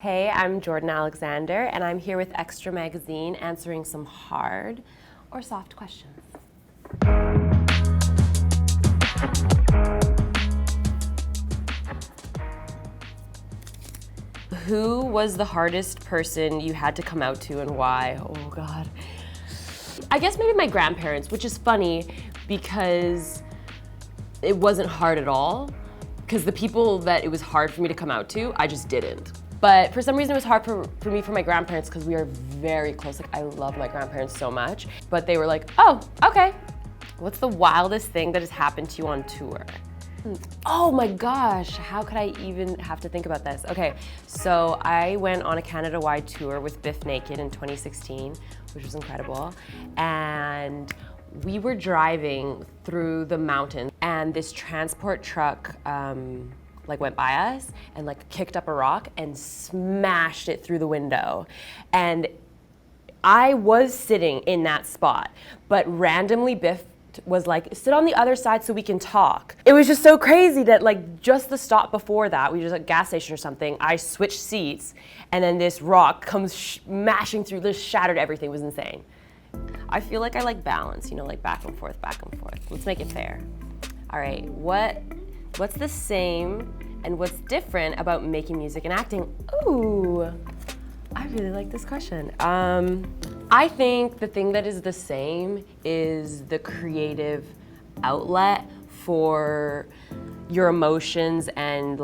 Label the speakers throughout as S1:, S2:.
S1: Hey, I'm Jordan Alexander, and I'm here with Xtra Magazine answering some hard or soft questions. Who was the hardest person you had to come out to and why? Oh God. I guess maybe my grandparents, which is funny because it wasn't hard at all. Because the people that it was hard for me to come out to, I just didn't. But for some reason it was hard for my grandparents because we are very close. Like, I love my grandparents so much. But they were like, oh, okay. What's the wildest thing that has happened to you on tour? Oh my gosh, how could I even have to think about this? Okay, so I went on a Canada-wide tour with Biff Naked in 2016, which was incredible. And we were driving through the mountains and this transport truck went by us and kicked up a rock and smashed it through the window. And I was sitting in that spot, but randomly Biff was like, sit on the other side so we can talk. It was just so crazy that just the stop before that, we were just at a gas station or something, I switched seats and then this rock comes smashing through, this shattered everything. It was insane. I feel like I like balance, back and forth, back and forth. Let's make it fair. All right, what's the same and what's different about making music and acting? Ooh, I really like this question. I think the thing that is the same is the creative outlet for your emotions and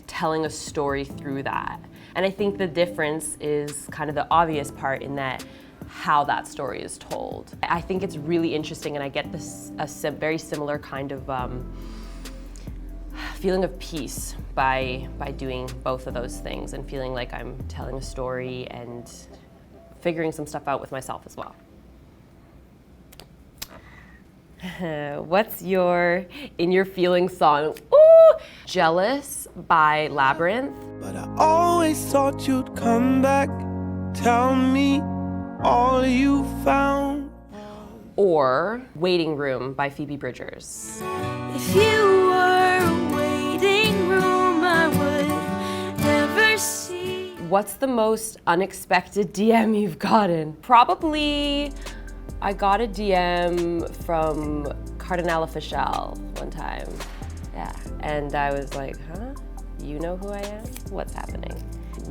S1: telling a story through that. And I think the difference is kind of the obvious part in that how that story is told. I think it's really interesting, and I get a very similar kind of feeling of peace by doing both of those things and feeling like I'm telling a story and figuring some stuff out with myself as well. What's your in your feelings song? Ooh! Jealous by Labyrinth.
S2: But I always thought you'd come back, tell me all you found.
S1: Or Waiting Room by Phoebe Bridgers.
S3: If you were a waiting room, I would never see.
S1: What's the most unexpected DM you've gotten? Probably, I got a DM from Cardinal Official one time. Yeah, and I was like, huh? You know who I am? What's happening?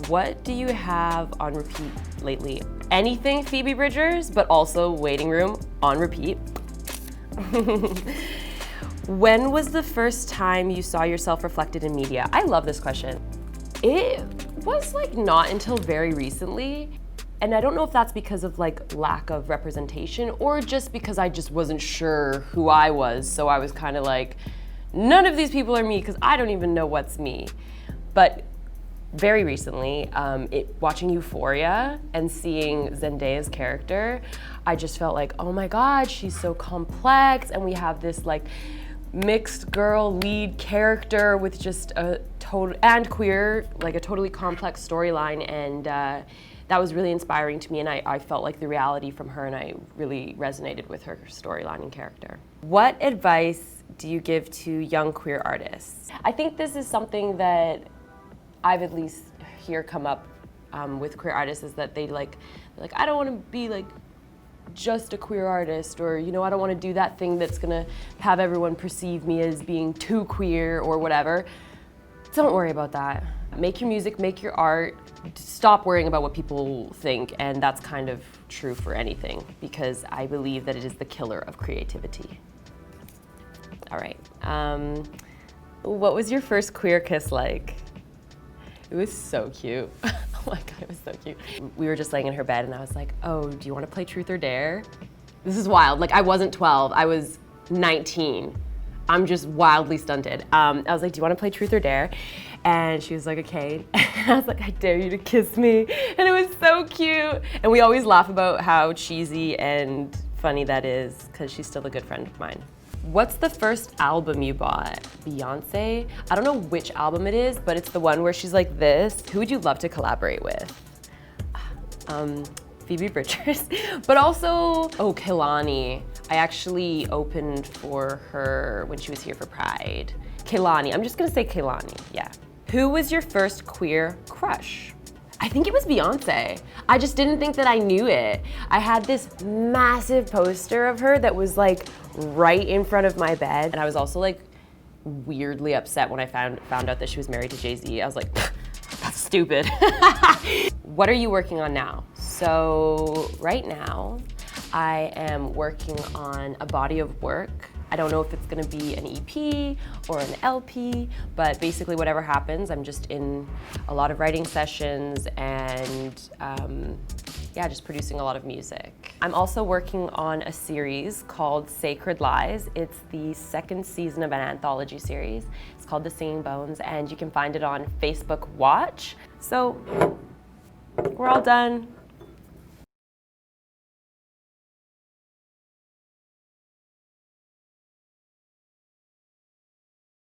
S1: What do you have on repeat lately? Anything Phoebe Bridgers, but also Waiting Room on repeat. When was the first time you saw yourself reflected in media? I love this question. It was not until very recently. And I don't know if that's because of lack of representation or just because I just wasn't sure who I was. So I was kind of none of these people are me because I don't even know what's me. But very recently, watching Euphoria and seeing Zendaya's character, I just felt oh my God, she's so complex, and we have this mixed girl lead character with just a total and queer, a totally complex storyline, and that was really inspiring to me, and I felt the reality from her, and I really resonated with her storyline and character. What advice do you give to young queer artists? I think this is something that I've at least hear come up with queer artists, is that they I don't want to be just a queer artist, or I don't want to do that thing that's gonna have everyone perceive me as being too queer or whatever. Don't worry about that. Make your music, make your art, stop worrying about what people think, and that's kind of true for anything, because I believe that it is the killer of creativity. All right, what was your first queer kiss like? It was so cute. Oh my God, it was so cute. We were just laying in her bed and I was like, oh, do you want to play Truth or Dare? This is wild. I wasn't 12, I was 19. I'm just wildly stunted. I was like, do you want to play Truth or Dare? And she was like, okay. And I was like, I dare you to kiss me. And it was so cute. And we always laugh about how cheesy and funny that is, because she's still a good friend of mine. What's the first album you bought? Beyoncé? I don't know which album it is, but it's the one where she's like this. Who would you love to collaborate with? Phoebe Bridgers. But also, Kehlani. I actually opened for her when she was here for Pride. Kehlani, I'm just gonna say Kehlani, yeah. Who was your first queer crush? I think it was Beyoncé. I just didn't think that I knew it. I had this massive poster of her that was like right in front of my bed. And I was also like weirdly upset when I found out that she was married to Jay-Z. I was like, that's stupid. What are you working on now? So right now, I am working on a body of work. I don't know if it's gonna be an EP or an LP, but basically whatever happens, I'm just in a lot of writing sessions and yeah, just producing a lot of music. I'm also working on a series called Sacred Lies. It's the second season of an anthology series. It's called The Singing Bones, and you can find it on Facebook Watch. So we're all done.